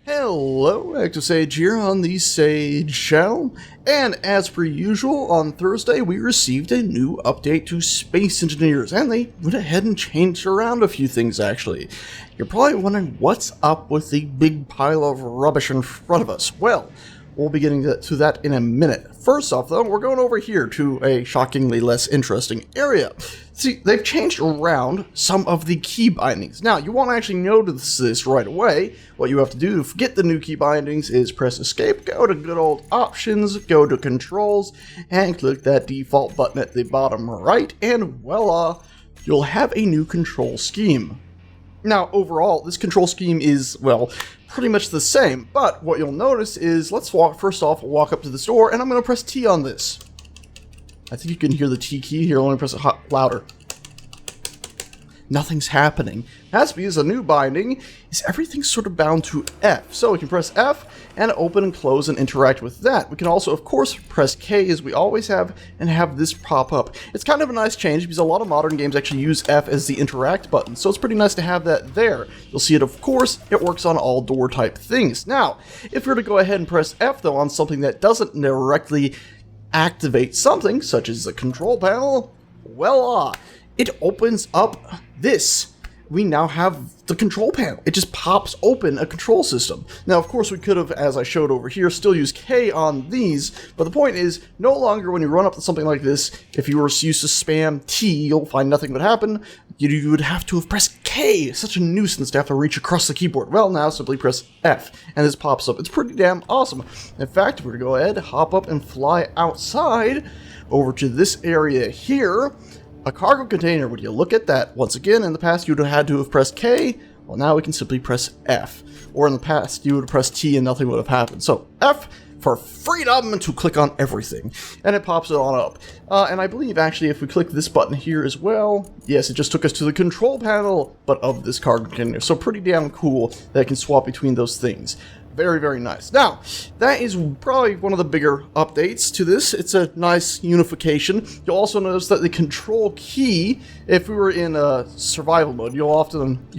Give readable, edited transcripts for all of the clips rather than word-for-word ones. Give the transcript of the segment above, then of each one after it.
Hello, Active Sage here on the Sage channel, and as per usual, on Thursday we received a new update to Space Engineers, and they went ahead and changed around a few things actually. You're probably wondering what's up with the big pile of rubbish in front of us. Well, we'll be getting to that in a minute. First off though, we're going over here to a shockingly less interesting area. See, they've changed around some of the key bindings. Now, you won't actually notice this right away. What you have to do to get the new key bindings is press escape, go to good old options, go to controls, and click that default button at the bottom right, and voila, you'll have a new control scheme. Now, overall, this control scheme is, well, pretty much the same, but what you'll notice is, let's first off walk up to this door, and I'm going to press T on this. I think you can hear the T key here. Let me press it louder. Nothing's happening. That's because the new binding is everything's sort of bound to F. So we can press F and open and close and interact with that. We can also, of course, press K as we always have and have this pop up. It's kind of a nice change because a lot of modern games actually use F as the interact button. So it's pretty nice to have that there. You'll see it, of course, it works on all door type things. Now, if we were to go ahead and press F though on something that doesn't directly activate something, such as the control panel, voila, it opens up this. We now have the control panel. It just pops open a control system. Now, of course, we could have, as I showed over here, still use K on these, but the point is, no longer when you run up to something like this, if you were used to spam T, you'll find nothing would happen. You would have to have pressed K. Such a nuisance to have to reach across the keyboard. Well, now simply press F, and this pops up. It's pretty damn awesome. In fact, we're going to go ahead, hop up, and fly outside over to this area here. A cargo container, would you look at that? Once again, in the past you would have had to have pressed K, well now we can simply press F. Or in the past you would have pressed T and nothing would have happened. So F for freedom to click on everything. And it pops it on up. And I believe actually if we click this button here as well, yes, it just took us to the control panel, but of this cargo container. So pretty damn cool that I can swap between those things. Very, very nice. Now, that is probably one of the bigger updates to this. It's a nice unification. You'll also notice that the control key, if we were in survival mode, you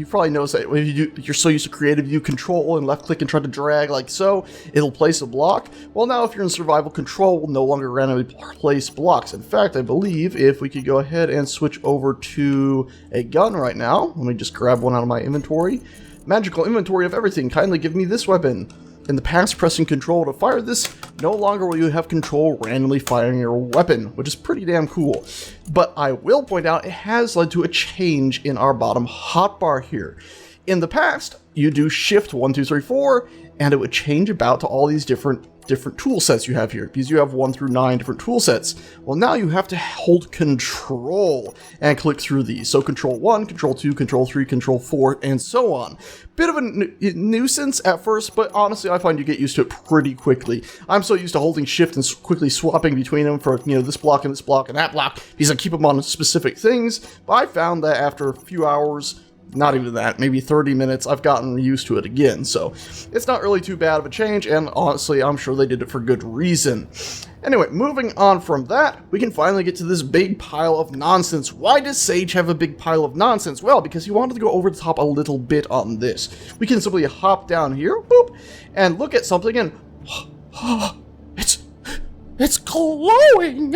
probably notice that if you're so used to creative, you control and left click and try to drag like so, it'll place a block. Well, now if you're in survival, control will no longer randomly place blocks. In fact, I believe if we could go ahead and switch over to a gun right now, let me just grab one out of my inventory. Magical inventory of everything, kindly give me this weapon. In the past, pressing control to fire this, no longer will you have control randomly firing your weapon, which is pretty damn cool. But I will point out it has led to a change in our bottom hotbar here. In the past, you do shift 1, 2, 3, 4, and it would change about to all these different tool sets you have here, because you have 1 through 9 different tool sets. Well, now you have to hold control and click through these. So control 1, control 2, control 3, control 4, and so on. Bit of a nuisance at first, but honestly, I find you get used to it pretty quickly. I'm so used to holding shift and quickly swapping between them for, this block and this block and that block, because I keep them on specific things. But I found that after a few hours, not even that, maybe 30 minutes, I've gotten used to it again. So it's not really too bad of a change, and honestly, I'm sure they did it for good reason. Anyway, moving on from that, we can finally get to this big pile of nonsense. Why does Sage have a big pile of nonsense? Well, because he wanted to go over the top a little bit on this. We can simply hop down here, boop, and look at something and it's glowing!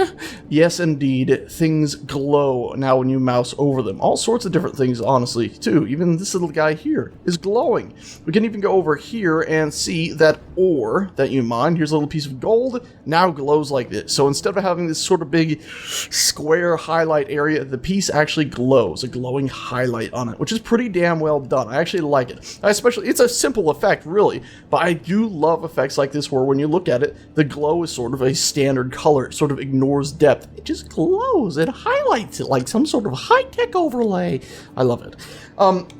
Yes, indeed, things glow now when you mouse over them. All sorts of different things, honestly, too. Even this little guy here is glowing. We can even go over here and see that ore that you mined, here's a little piece of gold, now glows like this. So instead of having this sort of big square highlight area, the piece actually glows, a glowing highlight on it, which is pretty damn well done. I actually like it. It's a simple effect, really, but I do love effects like this where when you look at it, the glow is sort of a standard color. It sort of ignores depth. It just glows. It highlights it like some sort of high-tech overlay. I love it.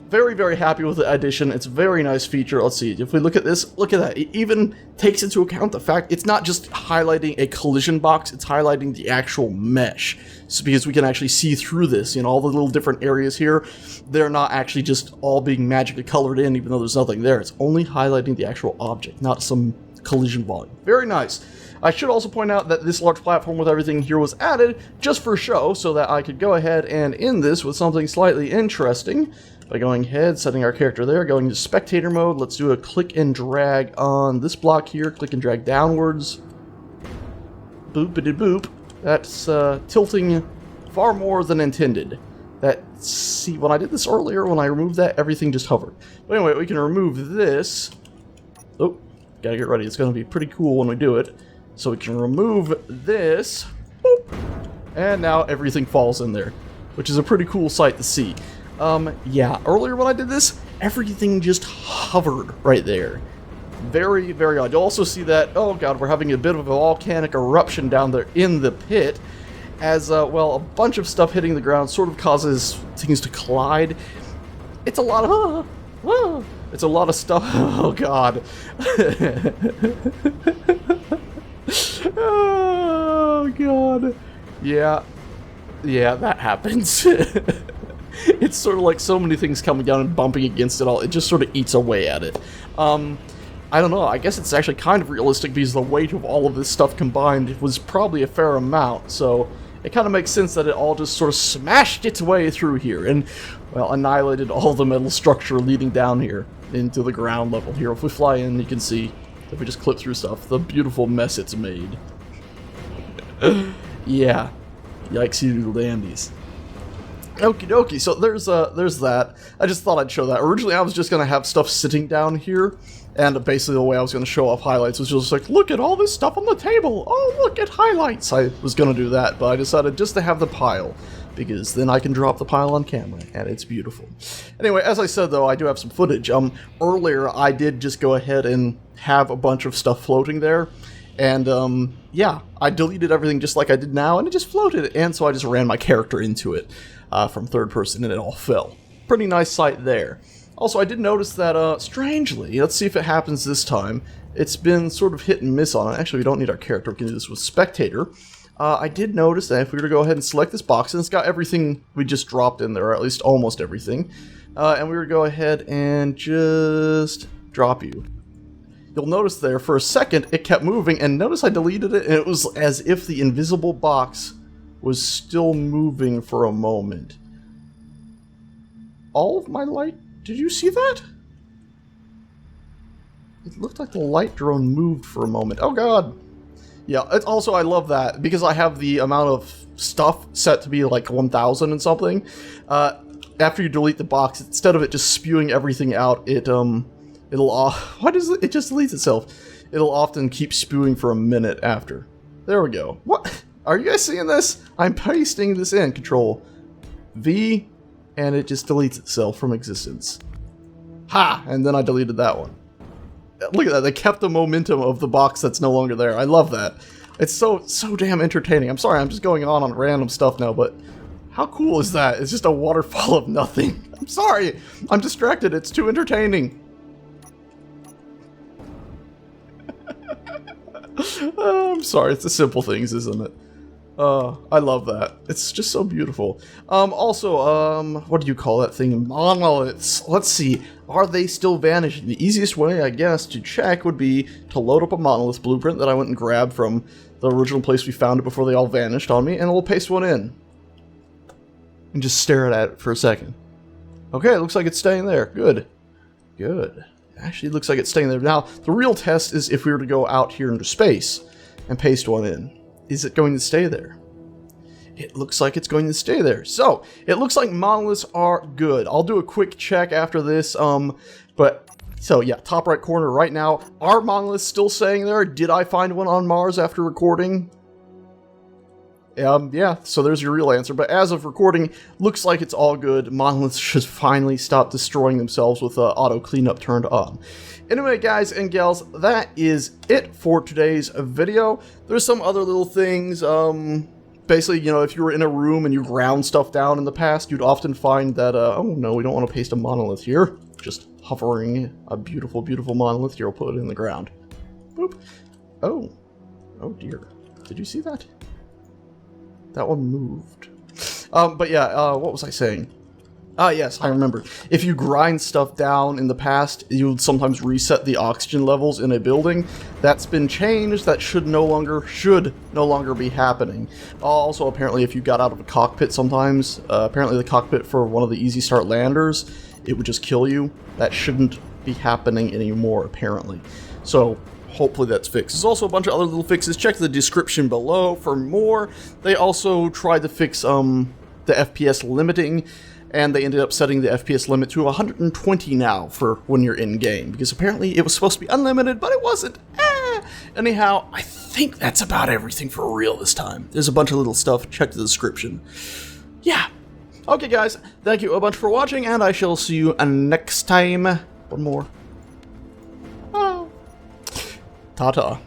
Very, very happy with the addition. It's a very nice feature. Let's see. If we look at this, look at that. It even takes into account the fact it's not just highlighting a collision box, it's highlighting the actual mesh. So because we can actually see through this, all the little different areas here, they're not actually just all being magically colored in, even though there's nothing there. It's only highlighting the actual object, not some collision volume. Very nice. I should also point out that this large platform with everything here was added just for show, so that I could go ahead and end this with something slightly interesting. by going ahead, setting our character there, going to spectator mode. Let's do a click and drag on this block here, click and drag downwards. Boop-a-de-boop. That's tilting far more than intended. See, when I did this earlier, when I removed that, everything just hovered. But anyway, we can remove this. Oh, gotta get ready. It's gonna be pretty cool when we do it. So we can remove this. Boop, and now everything falls in there, which is a pretty cool sight to see. Yeah, earlier when I did this, everything just hovered right there. Very, very odd. You'll also see that, oh god, we're having a bit of a volcanic eruption down there in the pit. As, well, a bunch of stuff hitting the ground sort of causes things to collide. It's a lot of... it's a lot of stuff. Oh, God. Oh, God. Yeah. Yeah, that happens. It's sort of like so many things coming down and bumping against it all. It just sort of eats away at it. I don't know, I guess it's actually kind of realistic because the weight of all of this stuff combined was probably a fair amount, so it kind of makes sense that it all just sort of smashed its way through here and, well, annihilated all the metal structure leading down here into the ground level. Here, if we fly in, you can see, if we just clip through stuff, the beautiful mess it's made. Yeah. Yikes, you doodle dandies. Okie dokie, so there's that. I just thought I'd show that. Originally, I was just going to have stuff sitting down here, and basically the way I was going to show off highlights was just like, look at all this stuff on the table! Oh, look at highlights! I was going to do that, but I decided just to have the pile, because then I can drop the pile on camera, and it's beautiful. Anyway, as I said, though, I do have some footage. Earlier, I did just go ahead and have a bunch of stuff floating there, and, yeah, I deleted everything just like I did now, and it just floated, and so I just ran my character into it. From third person, and it all fell. Pretty nice sight there. Also, I did notice that, strangely, let's see if it happens this time, it's been sort of hit and miss on it. Actually, we don't need our character, we can do this with spectator. I did notice that if we were to go ahead and select this box, and it's got everything we just dropped in there, or at least almost everything, and we were to go ahead and just drop you. You'll notice there, for a second, it kept moving, and notice I deleted it, and it was as if the invisible box was still moving for a moment. All of my light... Did you see that? It looked like the light drone moved for a moment. Oh god! Yeah, it's also, I love that, because I have the amount of stuff set to be like 1,000 and something. After you delete the box, instead of it just spewing everything out, it'll... Why does it just deletes itself? It'll often keep spewing for a minute after. There we go. What? Are you guys seeing this? I'm pasting this in. Control V, and it just deletes itself from existence. Ha! And then I deleted that one. Look at that. They kept the momentum of the box that's no longer there. I love that. It's so damn entertaining. I'm sorry, I'm just going on random stuff now, but how cool is that? It's just a waterfall of nothing. I'm sorry. I'm distracted. It's too entertaining. I'm sorry. It's the simple things, isn't it? I love that. It's just so beautiful. Also, what do you call that thing? Monoliths. Let's see. Are they still vanishing? The easiest way, I guess, to check would be to load up a monolith blueprint that I went and grabbed from the original place we found it before they all vanished on me, and we'll paste one in. And just stare at it for a second. Okay, it looks like it's staying there. Good. Good. Actually, it looks like it's staying there. Now, the real test is if we were to go out here into space and paste one in. Is it going to stay there? It looks like it's going to stay there. So, it looks like monoliths are good. I'll do a quick check after this, so yeah, top right corner right now. Are monoliths still staying there? Did I find one on Mars after recording? Yeah, so there's your real answer. But as of recording, looks like it's all good. Monoliths should finally stop destroying themselves with auto cleanup turned on. Anyway, guys and gals, that is it for today's video. There's some other little things. Basically, you know, if you were in a room and you ground stuff down in the past, you'd often find that, oh no, we don't want to paste a monolith here. Just hovering a beautiful, beautiful monolith here. We'll put it in the ground. Boop. Oh. Oh dear. Did you see that? That one moved. But yeah, what was I saying? Yes, I remember. If you grind stuff down in the past, you would sometimes reset the oxygen levels in a building. That's been changed. That should no longer be happening. Also, apparently, if you got out of a cockpit sometimes, apparently the cockpit for one of the Easy Start landers it would just kill you. That shouldn't be happening anymore, apparently. So hopefully that's fixed. There's also a bunch of other little fixes. Check the description below for more. They also tried to fix the FPS limiting, and they ended up setting the FPS limit to 120 now for when you're in game, because apparently it was supposed to be unlimited, but it wasn't. Anyhow, I think that's about everything for real this time. There's a bunch of little stuff. Check the description. Yeah. Okay, guys. Thank you a bunch for watching, and I shall see you next time. One more. Oh. Ta-ta.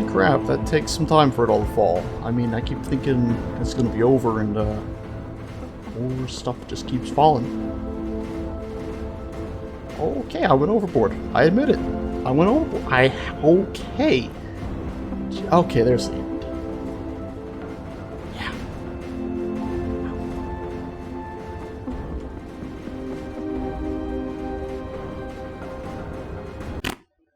Crap, that takes some time for it all to fall. I mean, I keep thinking it's gonna be over and more stuff just keeps falling. Okay, I went overboard. I admit it. I went overboard. Okay. Okay, there's the